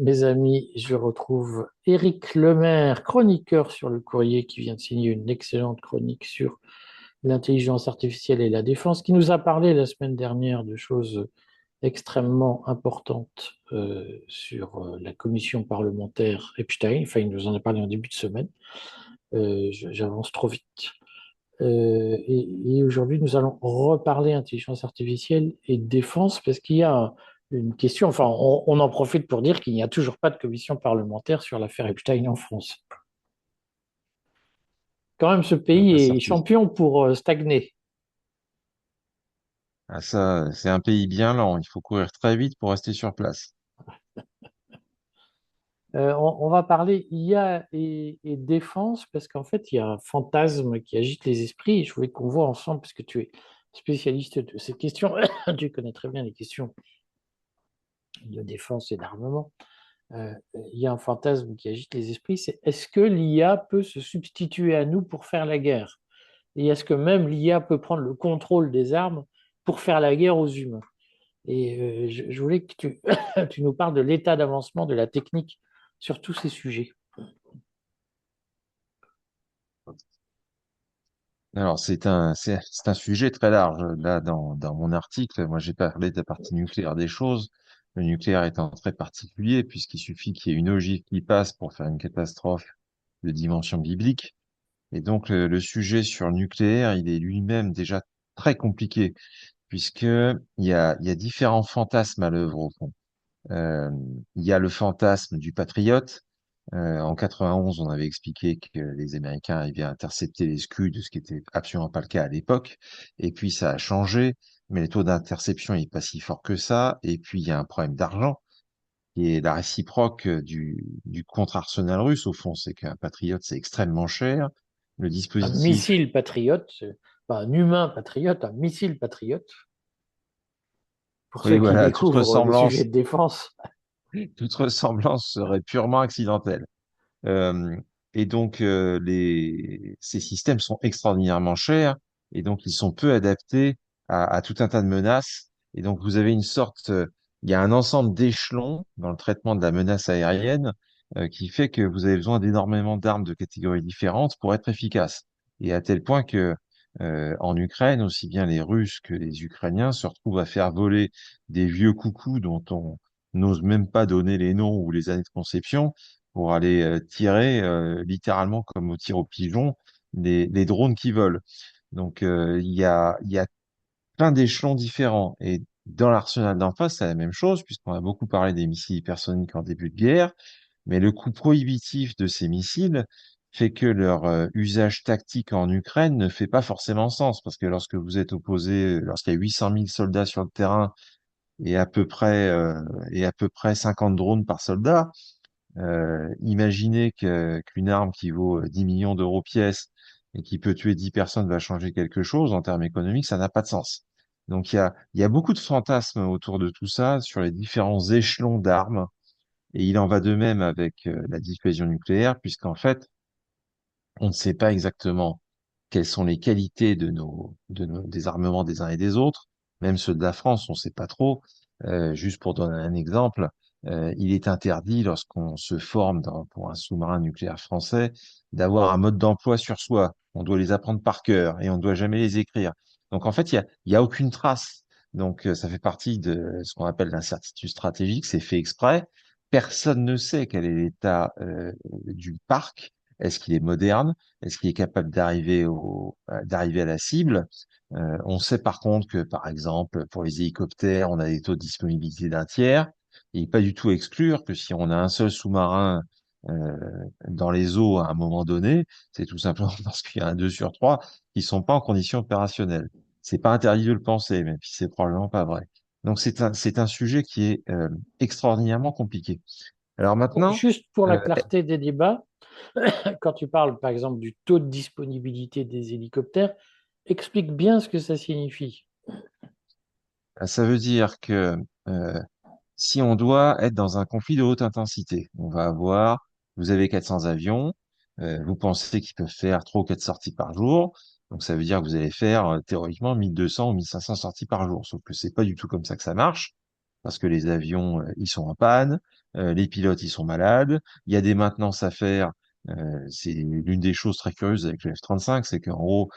mes amis, je retrouve Éric Lemaire, chroniqueur sur Le Courrier, qui vient de signer une excellente chronique sur l'intelligence artificielle et la défense, qui nous a parlé la semaine dernière de choses extrêmement importantes sur la commission parlementaire Epstein. Enfin, il nous en a parlé en début de semaine. J'avance trop vite. Et aujourd'hui, nous allons reparler intelligence artificielle et défense parce qu'il y a une question, enfin, on en profite pour dire qu'il n'y a toujours pas de commission parlementaire sur l'affaire Epstein en France. Quand même, ce Ah, pays bah, ça est fait... champion pour stagner. ah, ça, c'est un pays bien lent. Il faut courir très vite pour rester sur place. On va parler IA et défense parce qu'en fait, il y a un fantasme qui agite les esprits et je voulais qu'on voit ensemble, parce que tu es spécialiste de ces questions, tu connais très bien les questions de défense et d'armement. Il y a un fantasme qui agite les esprits, c'est est-ce que l'IA peut se substituer à nous pour faire la guerre? Et est-ce que même l'IA peut prendre le contrôle des armes pour faire la guerre aux humains? Et je voulais que tu nous parles de l'état d'avancement de la technique sur tous ces sujets. Alors, c'est un sujet très large. Là, dans mon article, moi, j'ai parlé de la partie nucléaire des choses. Le nucléaire étant très particulier, puisqu'il suffit qu'il y ait une ogive qui passe pour faire une catastrophe de dimension biblique. Et donc, le sujet sur le nucléaire, il est lui-même déjà très compliqué, puisque il y a différents fantasmes à l'œuvre, au fond. Euh, il y a le fantasme du patriote. En 91, on avait expliqué que les Américains arrivaient à intercepter les Scud, ce qui était absolument pas le cas à l'époque. Et puis ça a changé, mais le taux d'interception n'est pas si fort que ça. Et puis il y a un problème d'argent, qui est la réciproque du contre-arsenal russe. Au fond, c'est qu'un patriote, c'est extrêmement cher. Le Un dispositif, missile patriote, c'est pas un humain patriote, un missile patriote, pour ceux oui, qui voilà, découvrent le sujet de défense. toute ressemblance serait purement accidentelle. Euh, et donc, ces systèmes sont extraordinairement chers et donc ils sont peu adaptés à tout un tas de menaces. Et donc, vous avez une sorte, il y a un ensemble d'échelons dans le traitement de la menace aérienne qui fait que vous avez besoin d'énormément d'armes de catégories différentes pour être efficace. Et à tel point que en Ukraine, aussi bien les Russes que les Ukrainiens se retrouvent à faire voler des vieux coucous dont on n'ose même pas donner les noms ou les années de conception pour aller tirer littéralement comme au tir au pigeon les drones qui volent. Donc il y a plein d'échelons différents. Et dans l'arsenal d'en face, c'est la même chose, puisqu'on a beaucoup parlé des missiles hypersoniques en début de guerre, mais le coût prohibitif de ces missiles fait que leur usage tactique en Ukraine ne fait pas forcément sens, parce que lorsque vous êtes opposé, lorsqu'il y a 800 000 soldats sur le terrain et à peu près 50 drones par soldat, imaginez qu'une arme qui vaut 10 millions d'euros pièce et qui peut tuer 10 personnes va changer quelque chose en termes économiques, ça n'a pas de sens. Donc il y a beaucoup de fantasmes autour de tout ça sur les différents échelons d'armes et il en va de même avec la dissuasion nucléaire puisqu'en fait, on ne sait pas exactement quelles sont les qualités des armements des uns et des autres. Même ceux de la France, on ne sait pas trop. Juste pour donner un exemple, il est interdit lorsqu'on se forme pour un sous-marin nucléaire français d'avoir un mode d'emploi sur soi. On doit les apprendre par cœur et on ne doit jamais les écrire. Donc en fait, il y a aucune trace. Donc ça fait partie de ce qu'on appelle l'incertitude stratégique. C'est fait exprès. Personne ne sait quel est l'état du parc. Est-ce qu'il est moderne? Est-ce qu'il est capable d'arriver à la cible? On sait par contre que, par exemple, pour les hélicoptères, on a des taux de disponibilité d'un tiers. Il n'est pas du tout à exclure que si on a un seul sous-marin euh, dans les eaux à un moment donné, c'est tout simplement parce qu'il y a un 2 sur 3 qui sont pas en condition opérationnelle. C'est pas interdit de le penser, même si c'est probablement pas vrai. Donc c'est un sujet qui est extraordinairement compliqué. Alors maintenant, Juste pour la euh, clarté des débats, quand tu parles par exemple du taux de disponibilité des hélicoptères, explique bien ce que ça signifie. ça veut dire que euh, si on doit être dans un conflit de haute intensité, vous avez 400 avions, vous pensez qu'ils peuvent faire 3 ou 4 sorties par jour, donc ça veut dire que vous allez faire théoriquement 1200 ou 1500 sorties par jour, sauf que c'est pas du tout comme ça que ça marche. parce que les avions, ils sont en panne, les pilotes, ils sont malades, il y a des maintenances à faire. C'est l'une des choses très curieuses avec le F-35, c'est qu'en gros,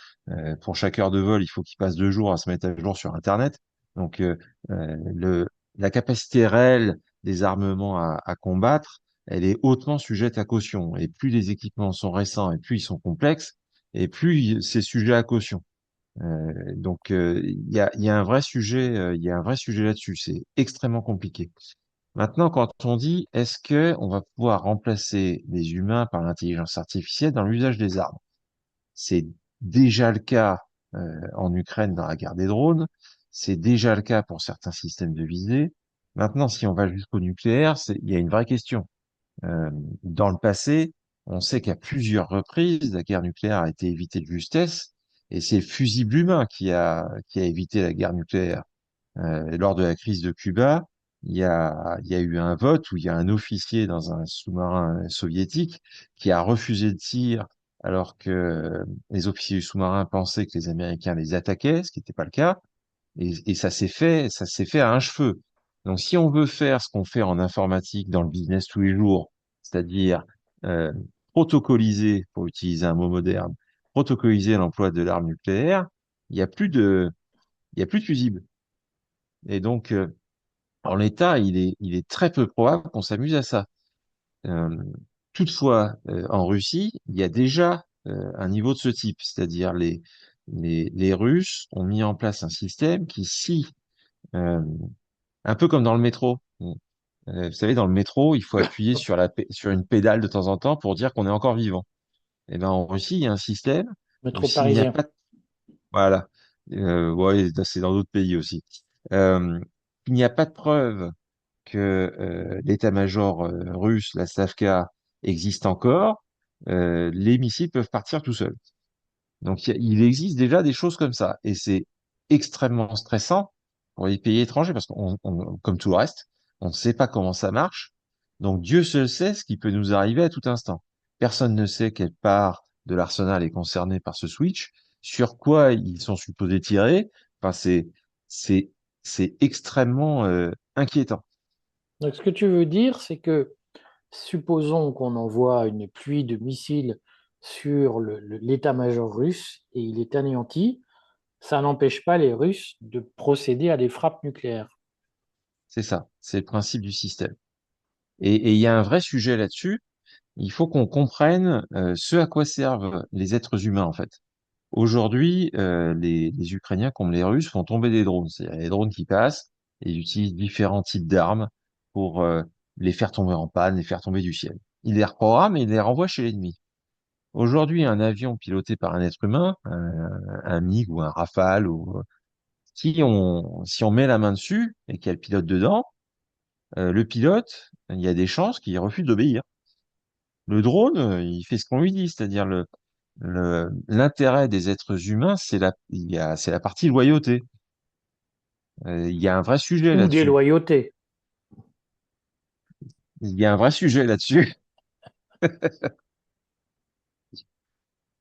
pour chaque heure de vol, il faut qu'il passe 2 jours à se mettre à jour sur Internet. Donc, la capacité réelle des armements à combattre, elle est hautement sujette à caution. Et plus les équipements sont récents et plus ils sont complexes, et plus c'est sujet à caution. Donc, il y a un vrai sujet, il y a un vrai sujet là-dessus. C'est extrêmement compliqué. Maintenant, quand on dit est-ce que on va pouvoir remplacer les humains par l'intelligence artificielle dans l'usage des armes? C'est déjà le cas en Ukraine dans la guerre des drones. C'est déjà le cas pour certains systèmes de visée. Maintenant, si on va jusqu'au nucléaire, il y a une vraie question. Euh, Dans le passé, on sait qu'à plusieurs reprises, la guerre nucléaire a été évitée de justesse, et c'est le fusible humain qui a évité la guerre nucléaire. Lors de la crise de Cuba, il y a eu un vote où il y a un officier dans un sous-marin soviétique qui a refusé de tir alors que les officiers du sous-marin pensaient que les Américains les attaquaient, ce qui n'était pas le cas. Et ça s'est fait à un cheveu. Donc, si on veut faire ce qu'on fait en informatique dans le business tous les jours, c'est-à-dire euh, protocoliser, pour utiliser un mot moderne, protocoliser l'emploi de l'arme nucléaire, il y a plus de, il y a plus de fusibles. Et donc, en l'état, il est très peu probable qu'on s'amuse à ça. Euh, Toutefois, en Russie, il y a déjà un niveau de ce type, c'est-à-dire les Russes ont mis en place un système qui, si euh, un peu comme dans le métro. Vous savez, dans le métro, il faut appuyer sur sur une pédale de temps en temps pour dire qu'on est encore vivant. Et ben, en Russie, il y a un système où Métro s'il n'y a parisien. pas voilà, ouais, c'est dans d'autres pays aussi. Euh, il n'y a pas de preuve que l'état-major russe, la Stavka, existe encore, les missiles peuvent partir tout seuls. Donc, il existe déjà des choses comme ça. Et c'est extrêmement stressant pour les pays étrangers parce comme tout le reste, on ne sait pas comment ça marche. Donc, Dieu seul sait ce qui peut nous arriver à tout instant. Personne ne sait quelle part de l'arsenal est concernée par ce switch, sur quoi ils sont supposés tirer. Enfin, c'est, c'est extrêmement inquiétant. Donc, ce que tu veux dire, c'est que supposons qu'on envoie une pluie de missiles sur l'état-major russe et il est anéanti, ça n'empêche pas les Russes de procéder à des frappes nucléaires. C'est ça. C'est le principe du système. Et il y a un vrai sujet là-dessus. Il faut qu'on comprenne ce à quoi servent les êtres humains, en fait. Aujourd'hui, les Ukrainiens, comme les Russes, font tomber des drones. C'est-à-dire les drones qui passent et ils utilisent différents types d'armes pour les faire tomber en panne, les faire tomber du ciel. Ils les reprogramment et ils les renvoient chez l'ennemi. Aujourd'hui, un avion piloté par un être humain, un MiG ou un Rafale, si on met la main dessus et qu'il y a le pilote dedans, le pilote, il y a des chances qu'il refuse d'obéir. Le drone, il fait ce qu'on lui dit, c'est-à-dire l'intérêt des êtres humains, c'est la partie loyauté. Il y a un vrai sujet Ou là-dessus. déloyauté. Il y a un vrai sujet là-dessus.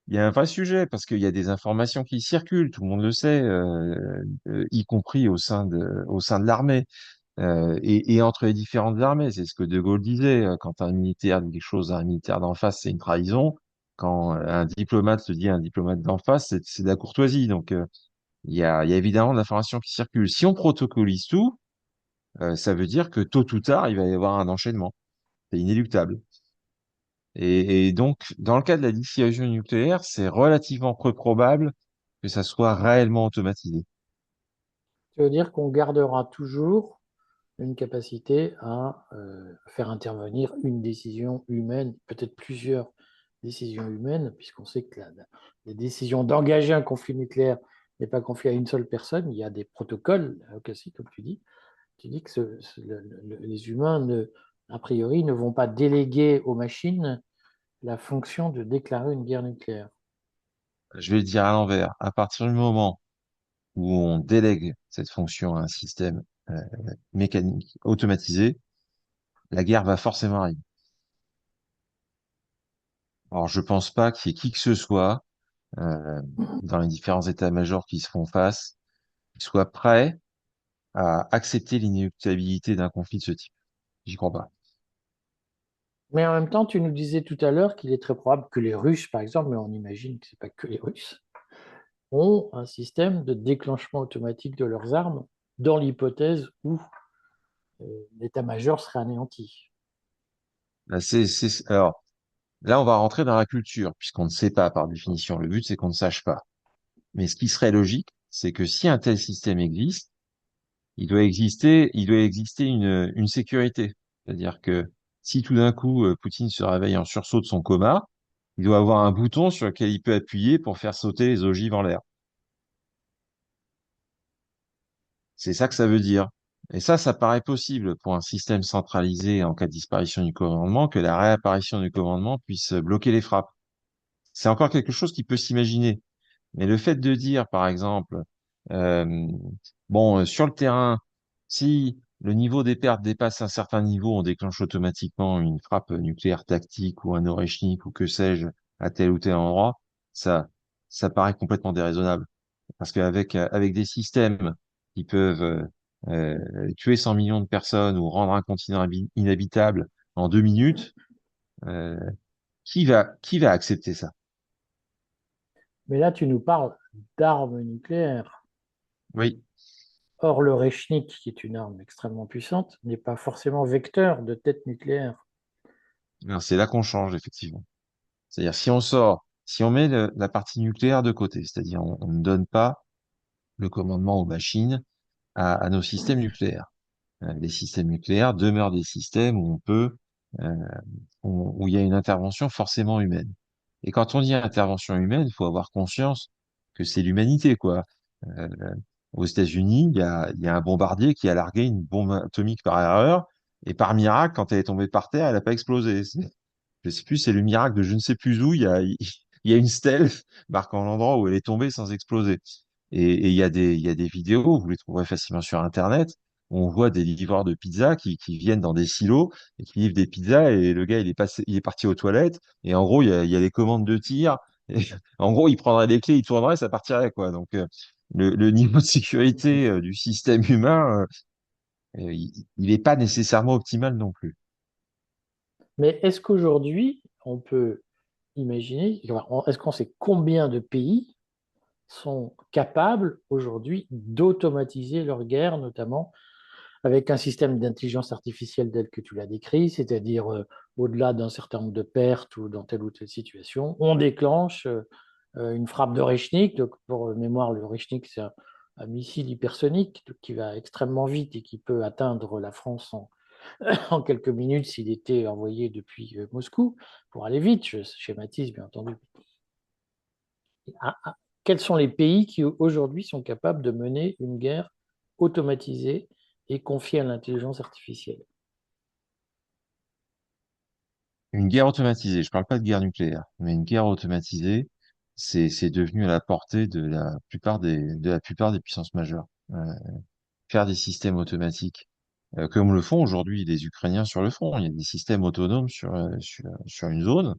Il y a un vrai sujet parce qu'il y a des informations qui circulent, tout le monde le sait, y compris au sein de l'armée et entre les différentes armées. C'est ce que De Gaulle disait. Quand un militaire dit quelque chose à un militaire d'en face, c'est une trahison. Quand un diplomate le dit à un diplomate d'en face, c'est de la courtoisie. Donc, il y a évidemment de l'information qui circule. Si on protocolise tout, ça veut dire que tôt ou tard, il va y avoir un enchaînement. C'est inéluctable. Et donc, dans le cas de la dissuasion nucléaire, c'est relativement peu probable que ça soit réellement automatisé. Ça veut dire qu'on gardera toujours une capacité à faire intervenir une décision humaine, peut-être plusieurs décisions humaines, puisqu'on sait que la décision d'engager un conflit nucléaire n'est pas confiée à une seule personne, il y a des protocoles, aussi, comme tu dis. Tu dis que les humains, a priori, ne vont pas déléguer aux machines la fonction de déclarer une guerre nucléaire. Je vais le dire à l'envers. À partir du moment où on délègue cette fonction à un système mécanique automatisé, la guerre va forcément arriver. Alors, je pense pas qu'il y ait qui que ce soit euh, dans les différents états-majors qui se font face, qui soit prêt à accepter l'inéluctabilité d'un conflit de ce type. J'y crois pas. Mais en même temps, tu nous disais tout à l'heure qu'il est très probable que les Russes, par exemple, mais on imagine que ce n'est pas que les Russes, ont un système de déclenchement automatique de leurs armes dans l'hypothèse où l'état-major serait anéanti. Là, alors, là, on va rentrer dans la culture, puisqu'on ne sait pas par définition. Le but, c'est qu'on ne sache pas. Mais ce qui serait logique, c'est que si un tel système existe, il doit exister une sécurité. C'est-à-dire que si tout d'un coup, Poutine se réveille en sursaut de son coma, il doit avoir un bouton sur lequel il peut appuyer pour faire sauter les ogives en l'air. C'est ça que ça veut dire. Et ça paraît possible pour un système centralisé en cas de disparition du commandement, que la réapparition du commandement puisse bloquer les frappes. C'est encore quelque chose qui peut s'imaginer. Mais le fait de dire, par exemple, euh, bon, sur le terrain, si le niveau des pertes dépasse un certain niveau, on déclenche automatiquement une frappe nucléaire tactique ou un Oreshnik ou que sais-je à tel ou tel endroit, ça, ça paraît complètement déraisonnable. Parce avec des systèmes qui peuvent tuer 100 millions de personnes ou rendre un continent inhabitable en 2 minutes, euh, qui va accepter ça? Mais là, tu nous parles d'armes nucléaires. Oui. Or, le Rechnik, qui est une arme extrêmement puissante, n'est pas forcément vecteur de tête nucléaire. Alors, c'est là qu'on change, effectivement. C'est-à-dire, si on met la partie nucléaire de côté, c'est-à-dire on ne donne pas le commandement aux machines à nos systèmes nucléaires. Les systèmes nucléaires demeurent des systèmes où on peut, euh, où il y a une intervention forcément humaine. Et quand on dit intervention humaine, il faut avoir conscience que c'est l'humanité, quoi. Euh, aux États-Unis, il y a un bombardier qui a largué une bombe atomique par erreur, et par miracle, quand elle est tombée par terre, elle n'a pas explosé. Je sais plus, c'est le miracle de je ne sais plus où, il y a une stèle marquant l'endroit où elle est tombée sans exploser. Et il y a des vidéos, vous les trouverez facilement sur Internet, où on voit des livreurs de pizza qui viennent dans des silos et qui livrent des pizzas et le gars, il est parti aux toilettes et en gros, il y a les commandes de tir. Et, en gros, il prendrait les clés, il tournerait, ça partirait, quoi. Donc, le niveau de sécurité du système humain, il n'est pas nécessairement optimal non plus. Mais est-ce qu'aujourd'hui, on peut imaginer, est-ce qu'on sait combien de pays sont capables aujourd'hui d'automatiser leur guerre, notamment avec un système d'intelligence artificielle tel que tu l'as décrit, c'est-à-dire au-delà d'un certain nombre de pertes ou dans telle ou telle situation, on déclenche une frappe de Rechnik. Donc, pour mémoire, le Rechnik, c'est un missile hypersonique qui va extrêmement vite et qui peut atteindre la France en quelques minutes s'il était envoyé depuis Moscou, pour aller vite, je schématise bien entendu. Quels sont les pays qui aujourd'hui sont capables de mener une guerre automatisée et confiée à l'intelligence artificielle? Une guerre automatisée, je parle pas de guerre nucléaire, mais une guerre automatisée, c'est devenu à la portée de la plupart des puissances majeures. Faire des systèmes automatiques, comme le font aujourd'hui les Ukrainiens sur le front. Il y a des systèmes autonomes sur une zone.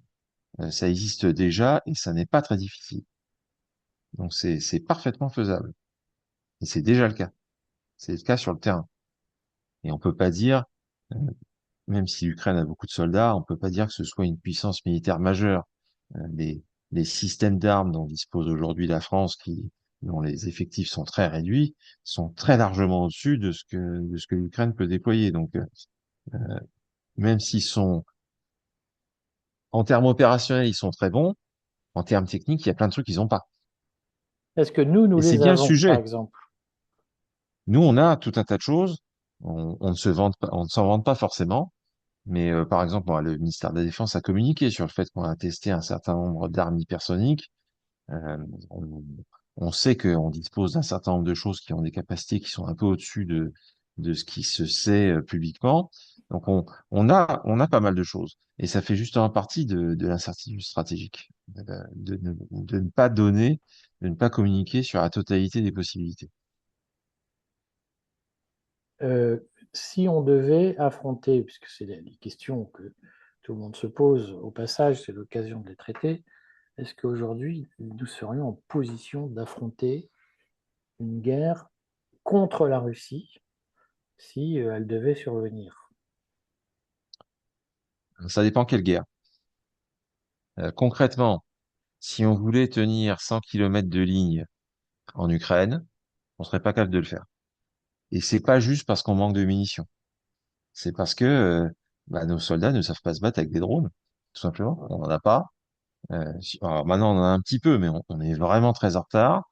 Ça existe déjà et ça n'est pas très difficile. Donc c'est parfaitement faisable. Et c'est déjà le cas. C'est le cas sur le terrain. Et on peut pas dire, euh, même si l'Ukraine a beaucoup de soldats, on peut pas dire que ce soit une puissance militaire majeure. Les systèmes d'armes dont dispose aujourd'hui la France, dont les effectifs sont très réduits, sont très largement au-dessus de ce que l'Ukraine peut déployer. Donc, même s'ils sont, en termes opérationnels, ils sont très bons, en termes techniques, il y a plein de trucs qu'ils n'ont pas. Est-ce que nous Et c'est les bien le avons, par sujet. exemple? Nous, on a tout un tas de choses. On ne se vante pas, on ne s'en vante pas forcément. Mais par exemple, bon, le ministère de la Défense a communiqué sur le fait qu'on a testé un certain nombre d'armes hypersoniques. Euh, on, on sait qu'on dispose d'un certain nombre de choses qui ont des capacités qui sont un peu au-dessus de ce qui se sait publiquement. Donc on a pas mal de choses. Et ça fait justement partie de l'incertitude stratégique, de ne pas donner, de ne pas communiquer sur la totalité des possibilités. Euh, Si on devait affronter, puisque c'est les questions que tout le monde se pose au passage, c'est l'occasion de les traiter, est-ce qu'aujourd'hui nous serions en position d'affronter une guerre contre la Russie si elle devait survenir. Ça dépend quelle guerre. Concrètement, si on voulait tenir 100 kilomètres de ligne en Ukraine, on serait pas capable de le faire. Et c'est pas juste parce qu'on manque de munitions. C'est parce que bah, nos soldats ne savent pas se battre avec des drones, tout simplement. On n'en a pas. Alors maintenant, on en a un petit peu, mais on est vraiment très en retard.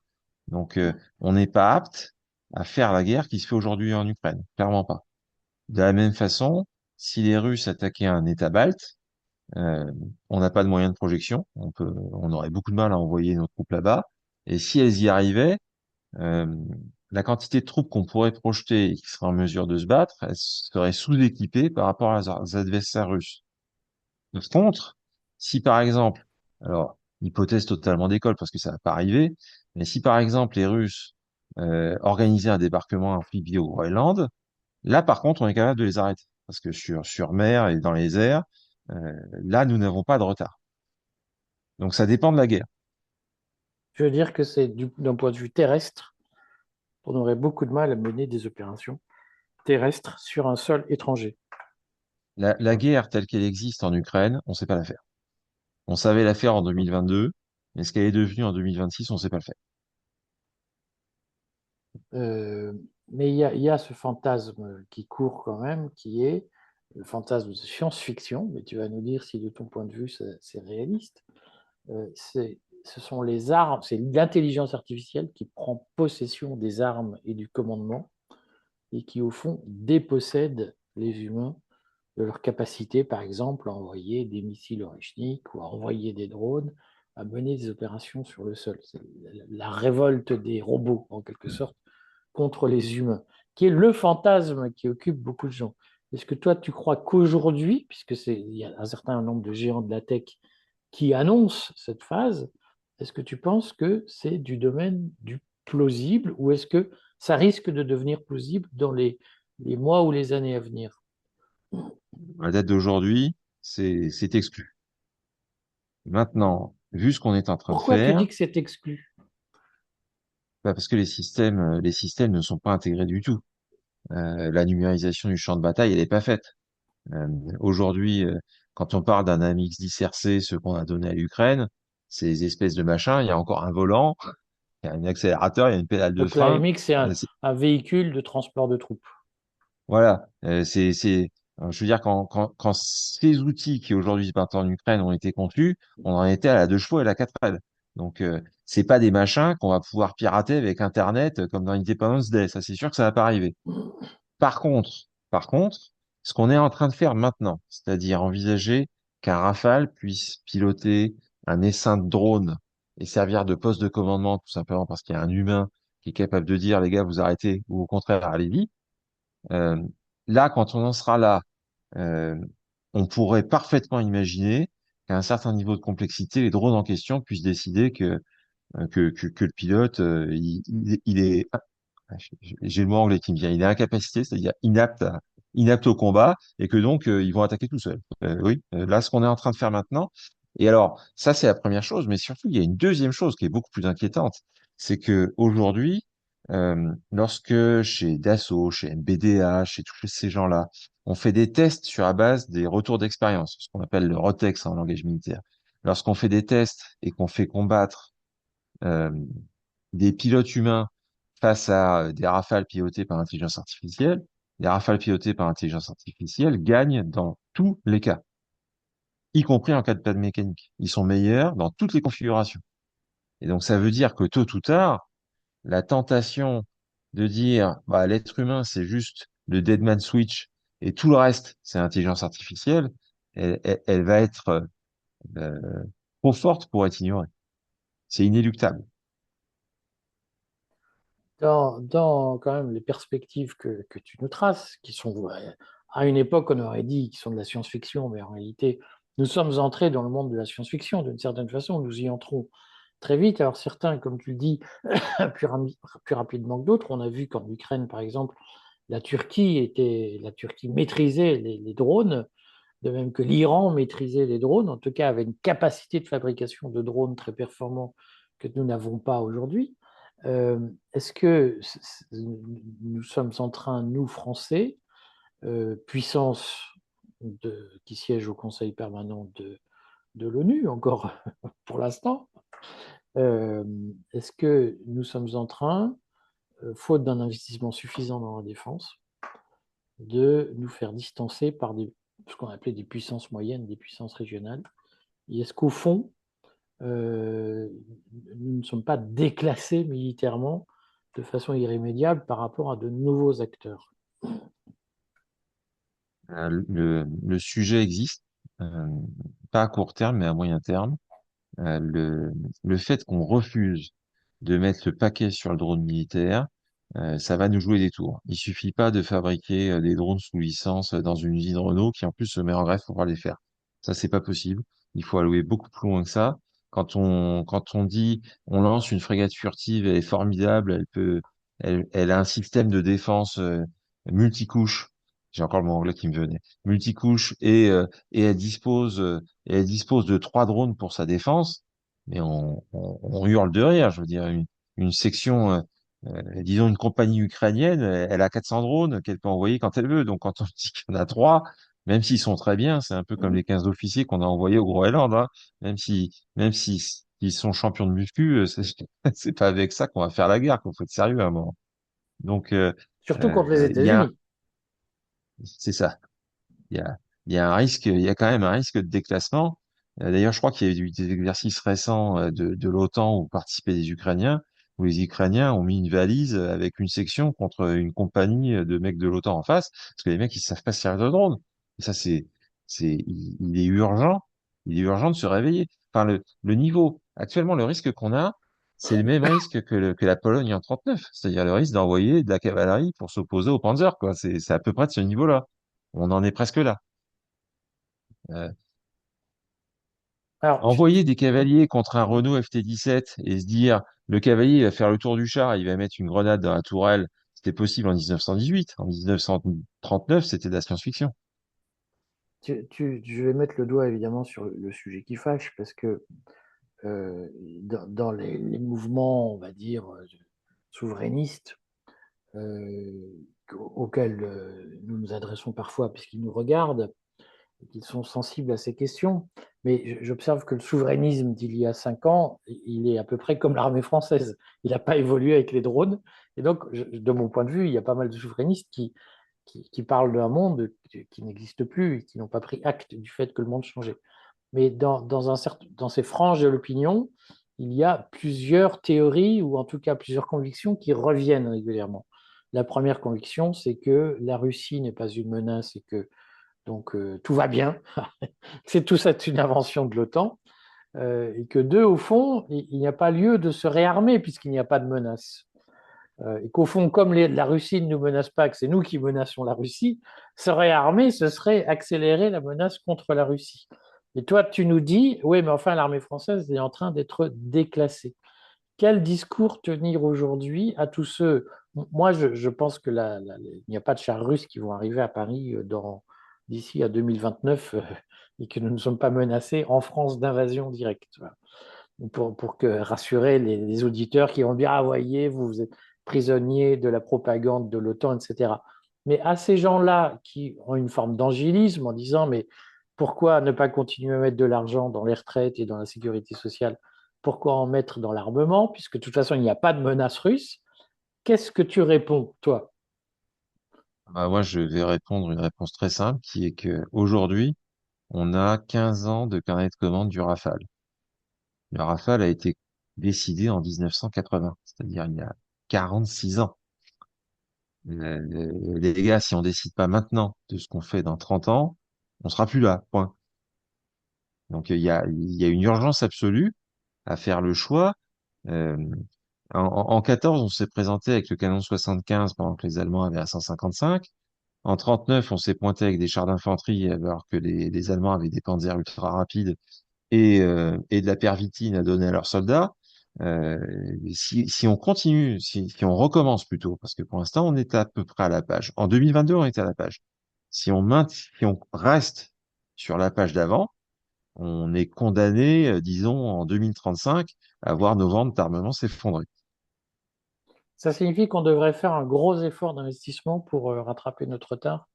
Donc, on n'est pas apte à faire la guerre qui se fait aujourd'hui en Ukraine. Clairement pas. De la même façon, si les Russes attaquaient un État balte, euh, on n'a pas de moyens de projection. On aurait beaucoup de mal à envoyer nos troupes là-bas. Et si elles y arrivaient, euh, la quantité de troupes qu'on pourrait projeter et qui seraient en mesure de se battre, elles seraient sous-équipées par rapport à leurs adversaires russes. Par contre, si par exemple, alors, hypothèse totalement d'école parce que ça va pas arriver, mais si par exemple les Russes organisaient un débarquement amphibie au Groenland, là par contre on est capable de les arrêter parce que sur mer et dans les airs, là nous n'avons pas de retard. Donc ça dépend de la guerre. Je veux dire que c'est d'un point de vue terrestre, on aurait beaucoup de mal à mener des opérations terrestres sur un sol étranger. La guerre telle qu'elle existe en Ukraine, on sait pas la faire. On savait la faire en 2022, mais ce qu'elle est devenue en 2026, on sait pas le faire. Euh, mais il y a ce fantasme qui court quand même, qui est le fantasme de science-fiction, mais tu vas nous dire si de ton point de vue c'est réaliste. Ce sont les armes, c'est l'intelligence artificielle qui prend possession des armes et du commandement et qui, au fond, dépossède les humains de leur capacité, par exemple, à envoyer des missiles Oreshnik ou à envoyer des drones, à mener des opérations sur le sol. C'est la révolte des robots, en quelque sorte, contre les humains, qui est le fantasme qui occupe beaucoup de gens. Est-ce que toi, tu crois qu'aujourd'hui, puisque il y a un certain nombre de géants de la tech qui annoncent cette phase, est-ce que tu penses que c'est du domaine du plausible ou est-ce que ça risque de devenir plausible dans les mois ou les années à venir? À la date d'aujourd'hui, c'est exclu. Maintenant, vu ce qu'on est en train de Pourquoi tu faire, dis que c'est exclu? bah parce que les systèmes ne sont pas intégrés du tout. La numérisation du champ de bataille, elle n'est pas faite. Euh, Aujourd'hui, quand on parle d'un AMX-10 RC, ce qu'on a donné à l'Ukraine, ces espèces de machins, il y a encore un volant, il y a un accélérateur, il y a une pédale de Donc la frein. MX, c'est Euh, un véhicule de transport de troupes. Voilà, je veux dire, quand ces outils qui aujourd'hui se battent en Ukraine ont été conçus, on en était à la 2 chevaux et à la 4 ailes. Donc, c'est pas des machins qu'on va pouvoir pirater avec Internet comme dans Independence Day. Ça, c'est sûr que ça va pas arriver. Par contre, ce qu'on est en train de faire maintenant, c'est-à-dire envisager qu'un Rafale puisse piloter un essaim de drone et servir de poste de commandement, tout simplement parce qu'il y a un humain qui est capable de dire, les gars, vous arrêtez, ou au contraire, allez-y. Euh, Là, quand on en sera là, euh, on pourrait parfaitement imaginer qu'à un certain niveau de complexité, les drones en question puissent décider que le pilote, il est, j'ai le mot anglais qui me vient, il est incapacité, c'est-à-dire inapte au combat, et que donc ils vont attaquer tout seuls. Oui, là, ce qu'on est en train de faire maintenant. Et alors, ça, c'est la première chose, mais surtout, il y a une deuxième chose qui est beaucoup plus inquiétante, c'est que aujourd'hui, lorsque chez Dassault, chez MBDA, chez tous ces gens-là, on fait des tests sur la base des retours d'expérience, ce qu'on appelle le ROTEX en langage militaire. Lorsqu'on fait des tests et qu'on fait combattre euh, des pilotes humains face à des rafales pilotées par intelligence artificielle, les rafales pilotées par intelligence artificielle gagnent dans tous les cas, y compris en cas de panne mécanique. Ils sont meilleurs dans toutes les configurations. Et donc ça veut dire que tôt ou tard, la tentation de dire bah, l'être humain c'est juste le deadman switch et tout le reste c'est l'intelligence artificielle, elle va être euh, trop forte pour être ignorée. C'est inéluctable. Dans quand même les perspectives que tu nous traces, qui sont, ouais, à une époque, on aurait dit qu'ils sont de la science-fiction, mais en réalité, nous sommes entrés dans le monde de la science-fiction. D'une certaine façon, nous y entrons très vite. Alors certains, comme tu le dis, plus rapidement que d'autres. On a vu qu'en Ukraine, par exemple, la Turquie maîtrisait les drones, de même que l'Iran maîtrisait les drones, en tout cas avait une capacité de fabrication de drones très performants que nous n'avons pas aujourd'hui. Euh, Est-ce que nous sommes en train, nous, Français, puissance qui siège au Conseil permanent de l'ONU, encore pour l'instant, euh, est-ce que nous sommes en train, faute d'un investissement suffisant dans la défense, de nous faire distancer par ce qu'on appelait des puissances moyennes, des puissances régionales? Et est-ce qu'au fond, euh, nous ne sommes pas déclassés militairement de façon irrémédiable par rapport à de nouveaux acteurs? Le sujet existe, euh, pas à court terme, mais à moyen terme. Euh, le, le fait qu'on refuse de mettre le paquet sur le drone militaire, ça va nous jouer des tours. Il suffit pas de fabriquer des drones sous licence dans une usine Renault qui en plus se met en grève pour pouvoir les faire. Ça, c'est pas possible. Il faut allouer beaucoup plus loin que ça. Quand on dit on lance une frégate furtive, elle est formidable, elle a un système de défense multicouche. J'ai encore le mot anglais qui me venait. Multicouche et elle dispose de 3 drones pour sa défense. Mais on hurle de rire. Je veux dire, une section disons une compagnie ukrainienne, elle a 400 drones qu'elle peut envoyer quand elle veut. Donc quand on dit qu'il y en a 3, même s'ils sont très bien, c'est un peu comme les 15 officiers qu'on a envoyés au Groenland, hein. Même si ils sont champions de muscu, c'est c'est pas avec ça qu'on va faire la guerre, qu'il faut être sérieux à un moment. Donc Surtout contre les il y a, États-Unis. c'est ça. Il y a, il y a un risque, il y a quand même un risque de déclassement. D'ailleurs, je crois qu'il y a eu des exercices récents de l'OTAN où participaient des Ukrainiens, où les Ukrainiens ont mis une valise avec une section contre une compagnie de mecs de l'OTAN en face, parce que les mecs, ils savent pas se servir de drone. Et ça, il est urgent, il est urgent de se réveiller. Enfin, le niveau, actuellement, le risque qu'on a, c'est le même risque que la Pologne en 39, c'est-à-dire le risque d'envoyer de la cavalerie pour s'opposer aux Panzers, quoi. C'est à peu près de ce niveau-là. On en est presque là. Euh, Alors, Envoyer des cavaliers contre un Renault FT-17 et se dire le cavalier il va faire le tour du char, il va mettre une grenade dans la tourelle, c'était possible en 1918. En 1939, c'était de la science-fiction. je vais mettre le doigt évidemment sur le sujet qui fâche, parce que dans les mouvements, on va dire, souverainistes, euh, auxquels nous nous adressons parfois puisqu'ils nous regardent, et qu'ils sont sensibles à ces questions. Mais j'observe que le souverainisme d'il y a 5 ans, il est à peu près comme l'armée française. Il n'a pas évolué avec les drones. Et donc, de mon point de vue, il y a pas mal de souverainistes qui parlent d'un monde qui n'existe plus et qui n'ont pas pris acte du fait que le monde changeait. Mais dans ces franges de l'opinion, il y a plusieurs théories, ou en tout cas plusieurs convictions qui reviennent régulièrement. La première conviction, c'est que la Russie n'est pas une menace et que donc tout va bien. C'est tout ça une invention de l'OTAN. Et que deux, au fond, il n'y a pas lieu de se réarmer puisqu'il n'y a pas de menace. Et qu'au fond, comme la Russie ne nous menace pas, que c'est nous qui menaçons la Russie, se réarmer, ce serait accélérer la menace contre la Russie. Et toi, tu nous dis, oui, mais enfin, l'armée française est en train d'être déclassée. Quel discours tenir aujourd'hui à tous ceux? Moi, je pense que il n'y a pas de chars russes qui vont arriver à Paris d'ici à 2029 et que nous ne sommes pas menacés en France d'invasion directe. Voilà. Pour rassurer les auditeurs qui vont dire, ah, voyez, vous êtes prisonniers de la propagande de l'OTAN, etc. Mais à ces gens-là qui ont une forme d'angélisme en disant, mais pourquoi ne pas continuer à mettre de l'argent dans les retraites et dans la sécurité sociale? Pourquoi en mettre dans l'armement? Puisque de toute façon, il n'y a pas de menace russe. Qu'est-ce que tu réponds, toi? Bah, moi, je vais répondre une réponse très simple qui est que aujourd'hui, on a 15 ans de carnet de commande du Rafale. Le Rafale a été décidé en 1980, c'est-à-dire il y a 46 ans. Les gars, si on décide pas maintenant de ce qu'on fait dans 30 ans, on sera plus là, point. Donc il y a une urgence absolue à faire le choix. Euh, en 14, on s'est présenté avec le canon 75 pendant que les Allemands avaient un 155. En 39, on s'est pointé avec des chars d'infanterie alors que les Allemands avaient des panzers ultra rapides et de la pervitine à donner à leurs soldats. Euh, si on continue, si on recommence plutôt, parce que pour l'instant, on est à peu près à la page. En 2022, on était à la page. Si on reste sur la page d'avant, on est condamné, disons, en 2035, à voir nos ventes d'armement s'effondrer. Ça signifie qu'on devrait faire un gros effort d'investissement pour rattraper notre retard.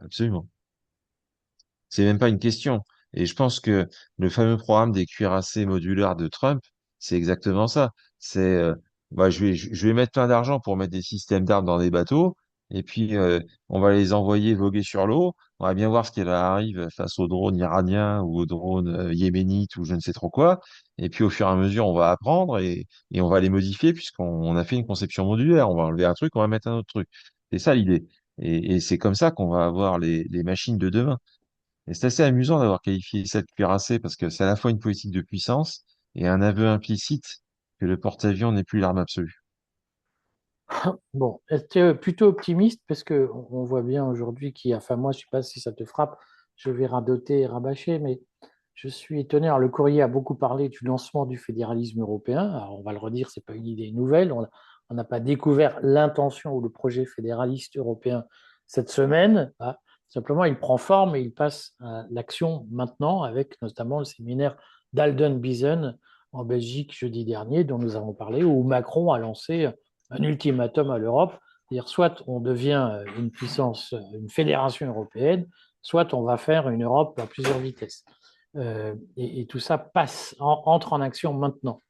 Absolument. C'est même pas une question. Et je pense que le fameux programme des cuirassés modulaires de Trump, c'est exactement ça. C'est, je vais mettre plein d'argent pour mettre des systèmes d'armes dans des bateaux, et puis on va les envoyer voguer sur l'eau. On va bien voir ce qui arrive face aux drones iraniens ou aux drones yéménites ou je ne sais trop quoi. Et puis au fur et à mesure, on va apprendre et on va les modifier puisqu'on a fait une conception modulaire. On va enlever un truc, on va mettre un autre truc. C'est ça l'idée. Et c'est comme ça qu'on va avoir les machines de demain. Et c'est assez amusant d'avoir qualifié cette cuirassée parce que c'est à la fois une politique de puissance et un aveu implicite que le porte-avions n'est plus l'arme absolue. Bon, j'étais plutôt optimiste parce que on voit bien aujourd'hui qu'il y a, enfin moi je sais pas si ça te frappe, je vais radoter et rabâcher, mais je suis étonné. Alors, le courrier a beaucoup parlé du lancement du fédéralisme européen. Alors, on va le redire, c'est pas une idée nouvelle. On n'a pas découvert l'intention ou le projet fédéraliste européen cette semaine. Ah, simplement, il prend forme et il passe à l'action maintenant avec notamment le séminaire d'Alden-Biezen en Belgique jeudi dernier, dont nous avons parlé, où Macron a lancé un ultimatum à l'Europe, c'est-à-dire soit on devient une puissance, une fédération européenne, soit on va faire une Europe à plusieurs vitesses. Et tout ça entre en action maintenant.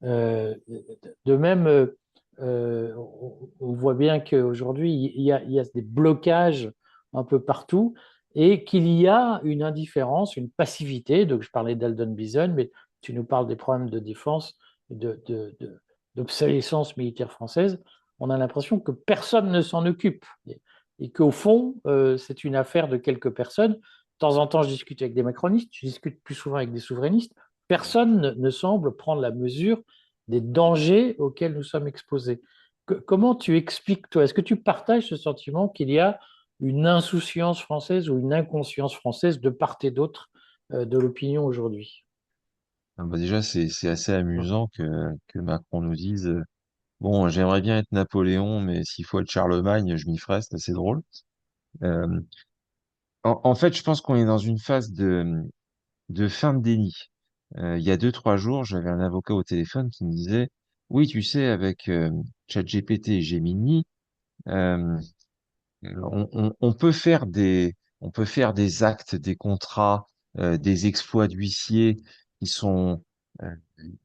De même, on voit bien qu'aujourd'hui, il y a des blocages un peu partout et qu'il y a une indifférence, une passivité. Donc, je parlais d'Aldon Bison, mais tu nous parles des problèmes de défense, d'obsolescence militaire française. On a l'impression que personne ne s'en occupe et qu'au fond, c'est une affaire de quelques personnes. De temps en temps, je discute avec des macronistes, je discute plus souvent avec des souverainistes. Personne ne semble prendre la mesure des dangers auxquels nous sommes exposés. Comment tu expliques, toi? Est-ce que tu partages ce sentiment qu'il y a une insouciance française ou une inconscience française de part et d'autre de l'opinion aujourd'hui? Ah bah déjà, c'est assez amusant que Macron nous dise bon, j'aimerais bien être Napoléon, mais s'il faut être Charlemagne, je m'y ferai, c'est assez drôle. Euh, en fait, je pense qu'on est dans une phase de fin de déni. Il y a 2, 3 jours, j'avais un avocat au téléphone qui me disait oui, tu sais, avec ChatGPT et Gemini, euh, on peut faire des actes, des contrats, des exploits d'huissier qui sont euh,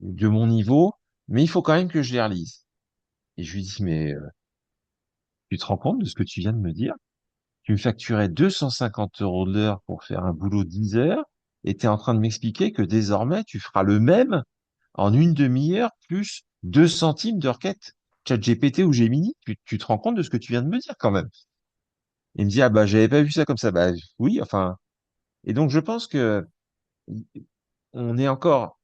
de mon niveau, mais il faut quand même que je les relise. Et je lui dis, mais tu te rends compte de ce que tu viens de me dire? Tu me facturais 250 euros de l'heure pour faire un boulot de 10 heures, et tu es en train de m'expliquer que désormais, tu feras le même en une demi-heure plus 2 centimes de requête. ChatGPT ou Gemini, tu te rends compte de ce que tu viens de me dire quand même? Il me dit, ah bah, j'avais pas vu ça comme ça. Bah oui, enfin. Et donc, je pense que on est encore,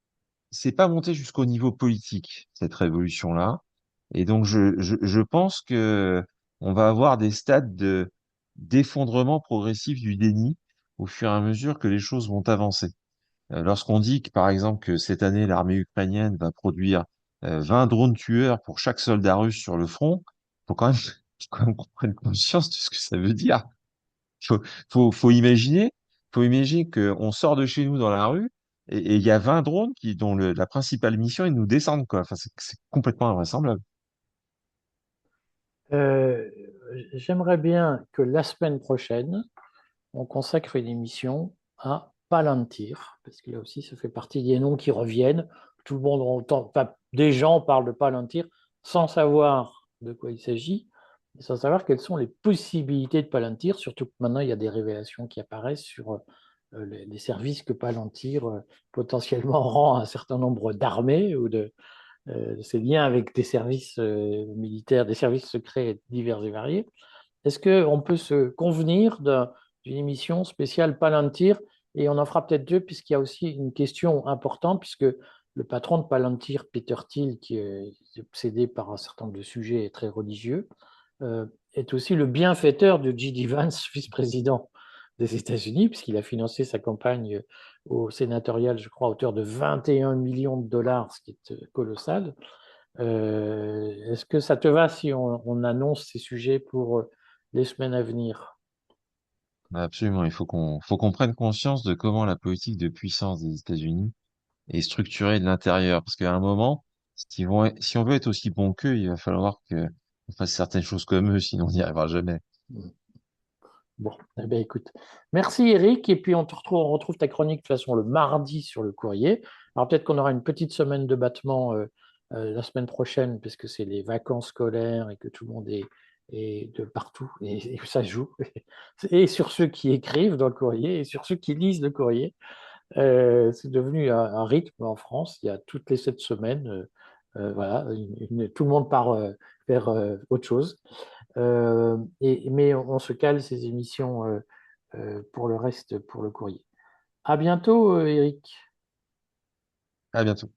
c'est pas monté jusqu'au niveau politique, cette révolution-là. Et donc, je pense que on va avoir des stades d'effondrement progressif du déni au fur et à mesure que les choses vont avancer. Lorsqu'on dit que, par exemple, que cette année, l'armée ukrainienne va produire 20 drones tueurs pour chaque soldat russe sur le front, faut quand même, faut quand même qu'on prenne conscience de ce que ça veut dire. Faut, faut imaginer, qu'on sort de chez nous dans la rue et il y a 20 drones dont la principale mission est de nous descendre, quoi. Enfin, c'est complètement invraisemblable. Euh, J'aimerais bien que la semaine prochaine, on consacre une émission à Palantir, parce que là aussi, ça fait partie des noms qui reviennent. Tout le monde entend, enfin, des gens parlent de Palantir sans savoir de quoi il s'agit, et sans savoir quelles sont les possibilités de Palantir, surtout que maintenant, il y a des révélations qui apparaissent sur les services que Palantir potentiellement rend à un certain nombre d'armées ou de ses liens avec des services militaires, des services secrets divers et variés. Est-ce qu'on peut se convenir d'une émission spéciale Palantir? Et on en fera peut-être deux, puisqu'il y a aussi une question importante, puisque le patron de Palantir, Peter Thiel, qui est obsédé par un certain nombre de sujets très religieux, euh, est aussi le bienfaiteur de J.D. Vance, vice-président des États-Unis, puisqu'il a financé sa campagne au sénatorial, je crois, à hauteur de 21 millions de dollars, ce qui est colossal. Est-ce que ça te va si on annonce ces sujets pour les semaines à venir? Absolument. Faut qu'on prenne conscience de comment la politique de puissance des États-Unis est structurée de l'intérieur. Parce qu'à un moment, Si on veut être aussi bon qu'eux, il va falloir que on fasse certaines choses comme eux, sinon on n'y arrivera jamais. Bon, eh bien, écoute, merci Eric, et puis on retrouve ta chronique de toute façon le mardi sur le courrier. Alors peut-être qu'on aura une petite semaine de battement la semaine prochaine, parce que c'est les vacances scolaires et que tout le monde est de partout, et ça joue. Et sur ceux qui écrivent dans le courrier, et sur ceux qui lisent le courrier. C'est devenu un rythme en France. Il y a toutes les 7 semaines, voilà, tout le monde part vers autre chose. Mais on se cale ces émissions pour le reste, pour le courrier. À bientôt, Eric. À bientôt.